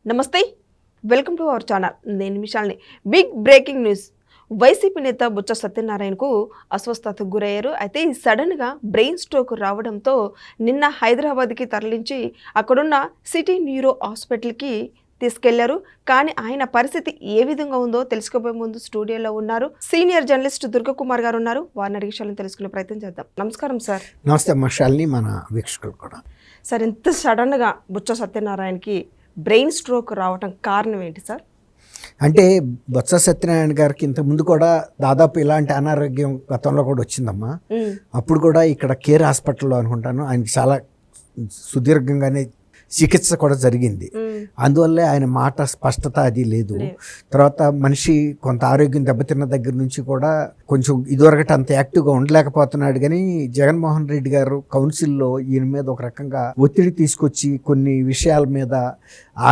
నమస్తే, welcome to our channel. నేను నిమిషాల్ని. Big breaking news. వైసీపీ నేత బొత్స సత్యనారాయణకు అస్వస్థతకు గురయ్యారు. అయితే సడన్గా బ్రెయిన్ స్ట్రోక్ రావడంతో నిన్న హైదరాబాద్కి తరలించి అక్కడున్న సిటీ న్యూరో హాస్పిటల్కి తీసుకెళ్లారు. కానీ ఆయన పరిస్థితి ఏ విధంగా ఉందో తెలుసుకోబోయే ముందు స్టూడియోలో ఉన్నారు సీనియర్ జర్నలిస్ట్ దుర్గకుమార్ గారు ఉన్నారు. వారిని అడిగే విషయాలను తెలుసుకునే ప్రయత్నం చేద్దాం. నమస్కారం సార్. నమస్తే మషాల్ని, మన వీక్షకులు కూడా. సార్, ఇంత సడన్గా బొత్స సత్యనారాయణకి బ్రెయిన్ స్ట్రోక్ రావడం కారణం ఏంటి సార్? అంటే బొత్స సత్యనారాయణ గారికి ఇంతకుముందు కూడా దాదాపు ఇలాంటి అనారోగ్యం గతంలో కూడా వచ్చిందమ్మా. అప్పుడు కూడా ఇక్కడ కేర్ హాస్పిటల్లో అనుకుంటాను ఆయనకి చాలా సుదీర్ఘంగానే చికిత్స కూడా జరిగింది. అందువల్లే ఆయన మాట స్పష్టత అది లేదు. తర్వాత మనిషి కొంత ఆరోగ్యం దెబ్బతిన్న దగ్గర నుంచి కూడా కొంచెం ఇదివరకటి అంత యాక్టివ్గా ఉండలేకపోతున్నాడు. కానీ జగన్మోహన్ రెడ్డి గారు కౌన్సిల్లో ఈయన మీద ఒక రకంగా ఒత్తిడి తీసుకొచ్చి కొన్ని విషయాల మీద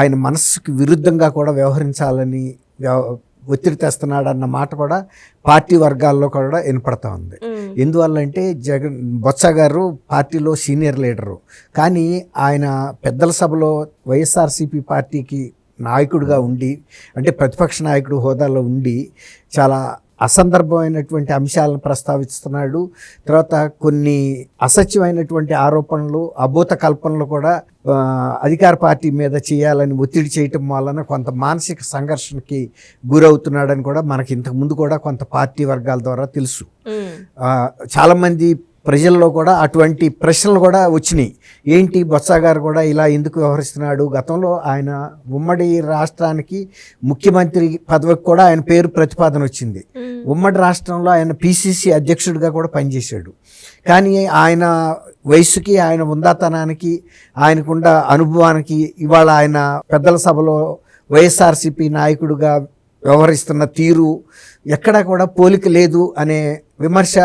ఆయన మనస్సుకు విరుద్ధంగా కూడా వ్యవహరించాలని ఒత్తిడి తెస్తున్నాడు అన్న మాట కూడా పార్టీ వర్గాల్లో కూడా వినపడతా ఉంది. ఎందువల్లంటే బొత్స గారు పార్టీలో సీనియర్ లీడరు, కానీ ఆయన పెద్దల సభలో వైఎస్ఆర్సీపీ పార్టీకి నాయకుడిగా ఉండి, అంటే ప్రతిపక్ష నాయకుడు హోదాలో ఉండి చాలా అసందర్భమైనటువంటి అంశాలను ప్రస్తావిస్తున్నాడు. తర్వాత కొన్ని అసత్యమైనటువంటి ఆరోపణలు, అభూత కల్పనలు కూడా అధికార పార్టీ మీద చేయాలని ఒత్తిడి చేయటం వలన కొంత మానసిక సంఘర్షణకి గురవుతున్నాడని కూడా మనకి ఇంతకుముందు కూడా కొంత పార్టీ వర్గాల ద్వారా తెలుసు. చాలామంది ప్రజల్లో కూడా అటువంటి ప్రశ్నలు కూడా వచ్చినాయి. ఏంటి బొత్స గారు కూడా ఇలా ఎందుకు వ్యవహరిస్తున్నాడు? గతంలో ఆయన ఉమ్మడి రాష్ట్రానికి ముఖ్యమంత్రి పదవికి కూడా ఆయన పేరు ప్రతిపాదన వచ్చింది. ఉమ్మడి రాష్ట్రంలో ఆయన పిసిసి అధ్యక్షుడిగా కూడా పనిచేశాడు. కానీ ఆయన వయసుకి, ఆయన ఉందాతనానికి, ఆయనకున్న అనుభవానికి ఇవాళ ఆయన పెద్దల సభలో వైఎస్ఆర్సీపీ నాయకుడిగా వ్యవహరిస్తున్న తీరు ఎక్కడా కూడా పోలిక లేదు అనే విమర్శ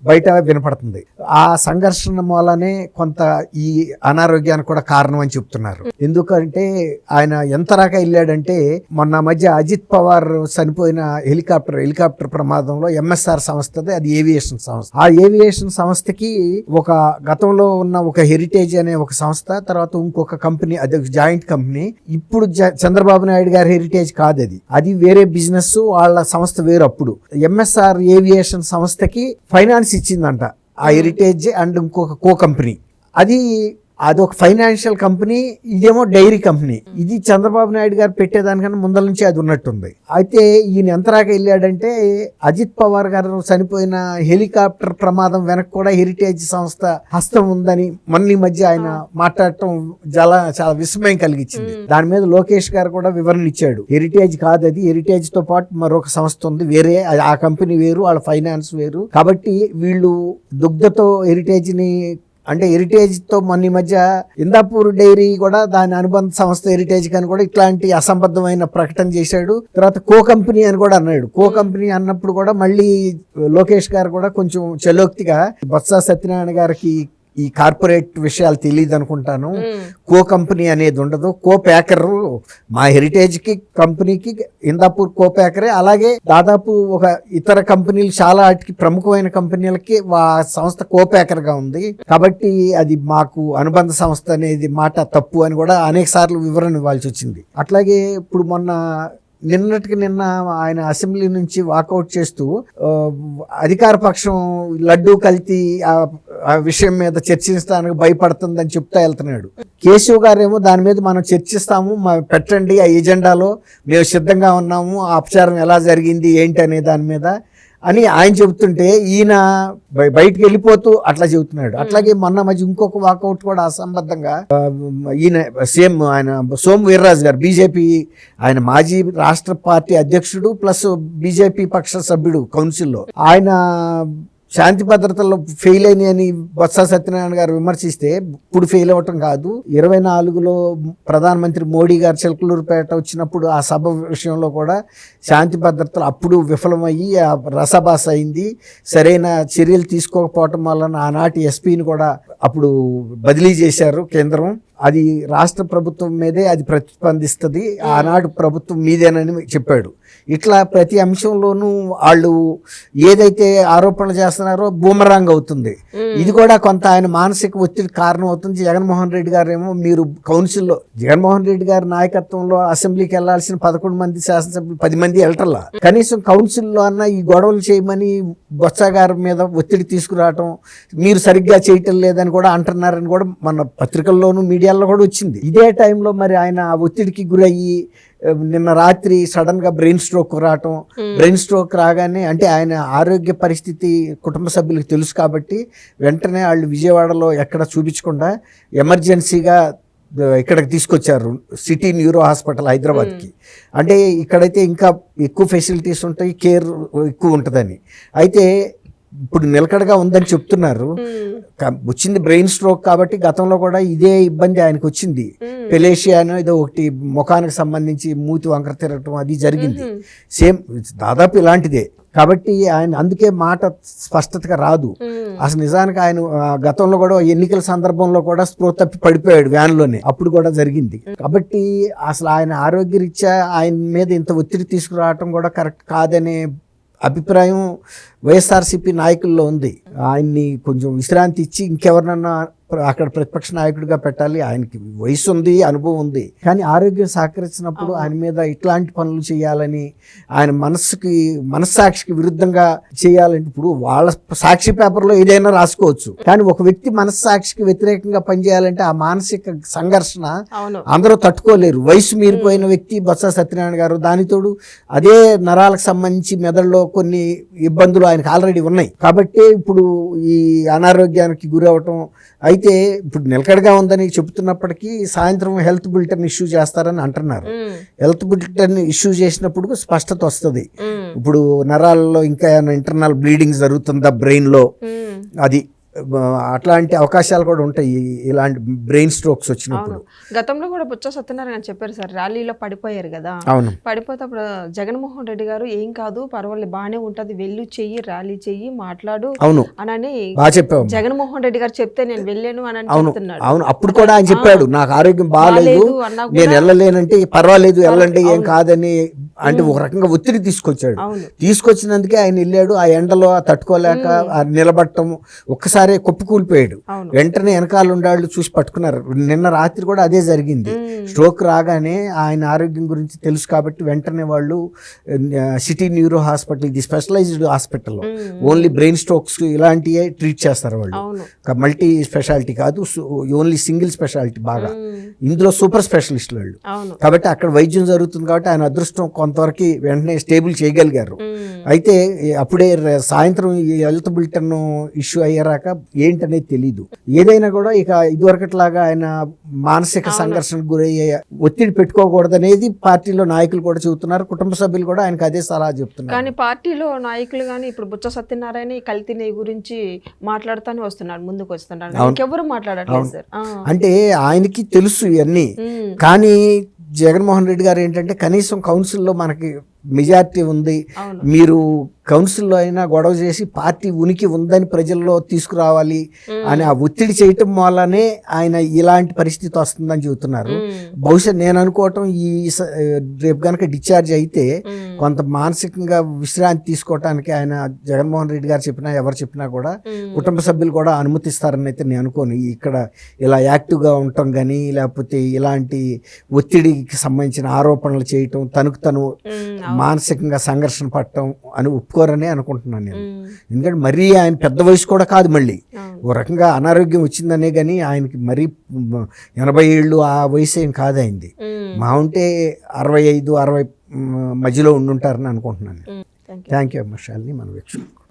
బయట వినపడుతుంది. ఆ సంఘర్షణ మూలనే కొంత ఈ అనారోగ్యానికి కూడా కారణం అని చెప్తున్నారు. ఎందుకంటే ఆయన ఎంత రాక వెళ్ళాడంటే, మొన్న మధ్య అజిత్ పవార్ చనిపోయిన హెలికాప్టర్ ప్రమాదంలో ఎంఎస్ఆర్ సంస్థది, అది ఏవియేషన్ సంస్థ. ఆ ఏవియేషన్ సంస్థకి ఒక గతంలో ఉన్న ఒక హెరిటేజ్ అనే ఒక సంస్థ, తర్వాత ఇంకొక కంపెనీ, అది జాయింట్ కంపెనీ. ఇప్పుడు చంద్రబాబు నాయుడు గారి హెరిటేజ్ కాదు, అది వేరే బిజినెస్, వాళ్ళ సంస్థ వేరు. అప్పుడు ఎంఎస్ఆర్ ఏవియేషన్ సంస్థకి ఫైనాన్స్ ఇచ్చిందంట ఆ హెరిటేజ్ అండ్ ఇంకొక కో కంపెనీ. అదొక ఫైనాన్షియల్ కంపెనీ, ఇదేమో డైరీ కంపెనీ. ఇది చంద్రబాబు నాయుడు గారు పెట్టేదానికన్నా ముందల నుంచి అది ఉన్నట్టుంది. అయితే ఈయన ఎంతరాగా వెళ్ళాడంటే, అజిత్ పవార్ గారు చనిపోయిన హెలికాప్టర్ ప్రమాదం వెనక కూడా హెరిటేజ్ సంస్థ హస్తం ఉందని మొన్న మధ్య ఆయన మాట్లాడటం చాలా విస్మయం కలిగించింది. దాని మీద లోకేష్ గారు కూడా వివరణ ఇచ్చాడు. హెరిటేజ్ కాదు అది, హెరిటేజ్ తో పాటు మరొక సంస్థ ఉంది వేరే, ఆ కంపెనీ వేరు, వాళ్ళ ఫైనాన్స్ వేరు. కాబట్టి వీళ్ళు దుగ్ధతో హెరిటేజ్ ని, అంటే హెరిటేజ్తో మొన్న మధ్య ఇందాపూర్ డైరీ కూడా దాని అనుబంధ సంస్థ హెరిటేజ్ అని కూడా ఇట్లాంటి అసంబద్ధమైన ప్రకటన చేశాడు. తర్వాత కో కంపెనీ అని కూడా అన్నాడు. కో కంపెనీ అన్నప్పుడు కూడా మళ్ళీ లోకేష్ గారు కూడా కొంచెం చలోక్తిగా, బొత్స సత్యనారాయణ గారికి ఈ కార్పొరేట్ విషయాలు తెలియదు అనుకుంటాను, కో కంపెనీ అనేది ఉండదు, కో ప్యాకర్, మా హెరిటేజ్కి కంపెనీకి ఇందాపూర్ కో ప్యాకరే, అలాగే దాదాపు ఒక ఇతర కంపెనీలు చాలా వాటికి ప్రముఖమైన కంపెనీలకి సంస్థ కో ప్యాకర్గా ఉంది. కాబట్టి అది మాకు అనుబంధ సంస్థ అనేది మాట తప్పు అని కూడా అనేక సార్లు వివరణ ఇవ్వాల్సి వచ్చింది. అట్లాగే ఇప్పుడు నిన్న ఆయన అసెంబ్లీ నుంచి వాకౌట్ చేస్తూ అధికార పక్షం లడ్డూ కల్తీ ఆ విషయం మీద చర్చించడానికి భయపడుతుందని చెప్తా వెళ్తున్నాడు. కేశవ్ గారేమో దాని మీద మనం చర్చిస్తాము, పెట్టండి ఆ ఎజెండాలో, మేము సిద్ధంగా ఉన్నాము, ఆ అపచారం ఎలా జరిగింది ఏంటి అనే దాని మీద అని ఆయన చెబుతుంటే ఈయన బయటికి వెళ్ళిపోతూ అట్లా చెబుతున్నాడు. అట్లాగే మొన్న మధ్య ఇంకొక వాకౌట్ కూడా అసంబద్ధంగా ఈయన ఆయన సోము వీర్రాజు గారు, బీజేపీ, ఆయన మాజీ రాష్ట్ర పార్టీ అధ్యక్షుడు ప్లస్ బీజేపీ పక్ష సభ్యుడు కౌన్సిల్లో, ఆయన శాంతి భద్రతల్లో ఫెయిల్ అయినాయని బొత్స సత్యనారాయణ గారు విమర్శిస్తే, ఇప్పుడు ఫెయిల్ అవ్వటం కాదు, 24లో ప్రధానమంత్రి మోడీ గారు చిలకలూరుపేట వచ్చినప్పుడు ఆ సభ విషయంలో కూడా శాంతి భద్రతలు అప్పుడు విఫలమయ్యి రసభాస అయింది. సరైన చర్యలు తీసుకోకపోవటం వలన ఆనాటి ఎస్పీని కూడా అప్పుడు బదిలీ చేశారు కేంద్రం. అది రాష్ట్ర ప్రభుత్వం మీదే అది ప్రతిస్పందిస్తుంది, ఆనాడు ప్రభుత్వం మీదేనని చెప్పాడు. ఇట్లా ప్రతి అంశంలోనూ వాళ్ళు ఏదైతే ఆరోపణలు చేస్తున్నారో బూమరాంగ్ అవుతుంది. ఇది కూడా కొంత ఆయన మానసిక ఒత్తిడి కారణం అవుతుంది. జగన్మోహన్ రెడ్డి గారు ఏమో మీరు కౌన్సిల్లో జగన్మోహన్ రెడ్డి గారి నాయకత్వంలో అసెంబ్లీకి వెళ్లాల్సిన 11 మంది శాసనసభ్యులు 10 మంది వెళ్ళటల్లా, కనీసం కౌన్సిల్లో అన్న ఈ గొడవలు చేయమని బొత్స గారి మీద ఒత్తిడి తీసుకురావటం, మీరు సరిగ్గా చేయటం లేదని కూడా అంటున్నారని కూడా మన పత్రికల్లోనూ మీడియాలో కూడా వచ్చింది. ఇదే టైంలో మరి ఆయన ఒత్తిడికి గురయ్యి నిన్న రాత్రి సడన్ గా బ్రెయిన్ స్ట్రోక్ రావటం, బ్రెయిన్ స్ట్రోక్ రాగానే అంటే ఆయన ఆరోగ్య పరిస్థితి కుటుంబ సభ్యులకు తెలుసు కాబట్టి వెంటనే వాళ్ళు విజయవాడలో ఎక్కడ చూపించకుండా ఎమర్జెన్సీగా ఇక్కడికి తీసుకొచ్చారు, సిటీ న్యూరో హాస్పిటల్ హైదరాబాద్కి. అంటే ఇక్కడైతే ఇంకా ఎక్కువ ఫెసిలిటీస్ ఉంటాయి, కేర్ ఎక్కువ ఉంటుందని. అయితే ఇప్పుడు నిలకడగా ఉందని చెప్తున్నారు. వచ్చింది బ్రెయిన్ స్ట్రోక్ కాబట్టి గతంలో కూడా ఇదే ఇబ్బంది ఆయనకు వచ్చింది. పెలేషియా అని ఏదో ఒకటి ముఖానికి సంబంధించి మూతి వంకర తిరగటం అది జరిగింది. సేమ్ దాదాపు ఇలాంటిదే కాబట్టి ఆయన అందుకే మాట స్పష్టతగా రాదు. అసలు నిజానికి ఆయన గతంలో కూడా ఎన్నికల సందర్భంలో కూడా స్పృహ తప్పి పడిపోయాడు వ్యాన్లోనే, అప్పుడు కూడా జరిగింది. కాబట్టి అసలు ఆయన ఆరోగ్యరీత్యా ఆయన మీద ఇంత ఒత్తిడి తీసుకురావటం కూడా కరెక్ట్ కాదనే అభిప్రాయం వైఎస్ఆర్సీపీ నాయకుల్లో ఉంది. ఆయన్ని కొంచెం విశ్రాంతి ఇచ్చి ఇంకెవరినన్నా అక్కడ ప్రతిపక్ష నాయకుడిగా పెట్టాలి. ఆయనకి వయసు ఉంది, అనుభవం ఉంది, కానీ ఆరోగ్యం సహకరించినప్పుడు ఆయన మీద ఇట్లాంటి పనులు చేయాలని, ఆయన మనస్సాక్షికి విరుద్ధంగా చేయాలంటే ఇప్పుడు వాళ్ళ సాక్షి పేపర్లో ఏదైనా రాసుకోవచ్చు, కానీ ఒక వ్యక్తి మనస్సాక్షికి వ్యతిరేకంగా పనిచేయాలంటే ఆ మానసిక సంఘర్షణ అందరూ తట్టుకోలేరు. వయసు మీరిపోయిన వ్యక్తి బొత్స సత్యనారాయణ గారు, దానితోడు అదే నరాలకు సంబంధించి మెదడులో కొన్ని ఇబ్బందులు ఆయనకు ఆల్రెడీ ఉన్నాయి. కాబట్టి ఇప్పుడు ఈ అనారోగ్యానికి గురవటం అయితే ఇప్పుడు నిలకడగా ఉందని చెబుతున్నప్పటికీ సాయంత్రం హెల్త్ బులెటిన్ ఇష్యూ చేస్తారని అంటున్నారు. హెల్త్ బులెటిన్ ఇష్యూ చేసినప్పుడు స్పష్టత వస్తుంది. ఇప్పుడు నరాలలో ఇంకా ఇంటర్నల్ బ్లీడింగ్ జరుగుతుందా బ్రెయిన్ లో, అది అట్లాంటి అవకాశాలు కూడా ఉంటాయి ఇలాంటి బ్రెయిన్ స్ట్రోక్స్ వచ్చినప్పుడు. గతంలో కూడా బొత్స సత్యనారాయణ చెప్పారు సార్, ర్యాలీలో పడిపోయారు కదా, పడిపోతే అప్పుడు జగన్మోహన్ రెడ్డి గారు ఏం కాదు పర్వాలేదు బాగానే ఉంటది, వెళ్ళు చెయ్యి, ర్యాలీ చెయ్యి, మాట్లాడు అని చెప్పావు. జగన్మోహన్ రెడ్డి గారు చెప్తే నేను వెళ్ళాను అని చెప్తున్నాడు. అవును, అప్పుడు కూడా ఆయన చెప్పాడు నాకు ఆరోగ్యం బాగాలేదు, నేను వెళ్ళలేనంటే పర్వాలేదు వెళ్ళండి ఏం కాదని, అంటే ఒక రకంగా ఒత్తిడి తీసుకొచ్చాడు. తీసుకొచ్చినందుకే ఆయన వెళ్ళాడు. ఆ ఎండలో తట్టుకోలేక నిలబడటం ఒక్కసారి కొప్పుకూలిపోయాడు. వెంటనే వెనకాల ఉండాళ్ళు చూసి పట్టుకున్నారు. నిన్న రాత్రి కూడా అదే జరిగింది. స్ట్రోక్ రాగానే ఆయన ఆరోగ్యం గురించి తెలుసు కాబట్టి వెంటనే వాళ్ళు సిటీ న్యూరో హాస్పిటల్, ఇది specialized hospital, only brain strokes ఇలాంటివే ట్రీట్ చేస్తారు వాళ్ళు, మల్టీ స్పెషాలిటీ కాదు, ఓన్లీ సింగిల్ స్పెషాలిటీ. బాగా ఇందులో సూపర్ స్పెషలిస్టులు వాళ్ళు కాబట్టి అక్కడ వైద్యం జరుగుతుంది కాబట్టి ఆయన అదృష్టం కొంతవరకు వెంటనే స్టేబుల్ చేయగలిగారు. అయితే అప్పుడే సాయంత్రం ఈ హెల్త్ బులెటిన్ ఇష్యూ అయ్యాక ఏంటనేది తెలీదు. ఏదైనా కూడా ఇక ఇదివరకట్లాగా ఆయన మానసిక సంఘర్షణకు గురయ్యే ఒత్తిడి పెట్టుకోకూడదనేది పార్టీలో నాయకులు కూడా చెబుతున్నారు, కుటుంబ సభ్యులు కూడా ఆయనకు అదే సలహా చెప్తున్నారు. కానీ పార్టీలో నాయకులు కానీ ఇప్పుడు బొత్స సత్యనారాయణ ఈ కల్తీ నెయ్యి గురించి మాట్లాడుతూనే వస్తున్నారు, ముందుకు వస్తున్నారు, ఇంకెవరు మాట్లాడట్లేదు సార్. అంటే ఆయనకి తెలుసు ఇవన్నీ, కానీ జగన్మోహన్ రెడ్డి గారు ఏంటంటే కనీసం కౌన్సిల్లో మనకి మెజారిటీ ఉంది, మీరు కౌన్సిల్లో అయినా గొడవ చేసి పార్టీ ఉనికి ఉందని ప్రజల్లో తీసుకురావాలి అని ఆ ఒత్తిడి చేయటం వల్లనే ఆయన ఇలాంటి పరిస్థితి వస్తుందని చెబుతున్నారు. బహుశా నేను అనుకోవటం ఈ రేపు కనుక డిశ్చార్జ్ అయితే కొంత మానసికంగా విశ్రాంతి తీసుకోవటానికి ఆయన జగన్మోహన్ రెడ్డి గారు చెప్పినా ఎవరు చెప్పినా కూడా కుటుంబ సభ్యులు కూడా అనుమతిస్తారని అయితే నేను అనుకోను. ఇక్కడ ఇలా యాక్టివ్గా ఉండటం కానీ లేకపోతే ఇలాంటి ఒత్తిడికి సంబంధించిన ఆరోపణలు చేయటం, తనకు తను మానసికంగా సంఘర్షణ పడటం అని ఒప్పుకోరని అనుకుంటున్నాను నేను. ఎందుకంటే మరీ ఆయన పెద్ద వయసు కూడా కాదు, మళ్ళీ ఓ రకంగా అనారోగ్యం వచ్చిందనే కానీ ఆయనకి మరీ 80 ఏళ్ళు ఆ వయసు ఏం కాదు అయింది. మా ఉంటే 65-60 మధ్యలో ఉండుంటారని అనుకుంటున్నాను. థ్యాంక్ యూ అమ్మ శాలిని, మన వీక్షకులకు.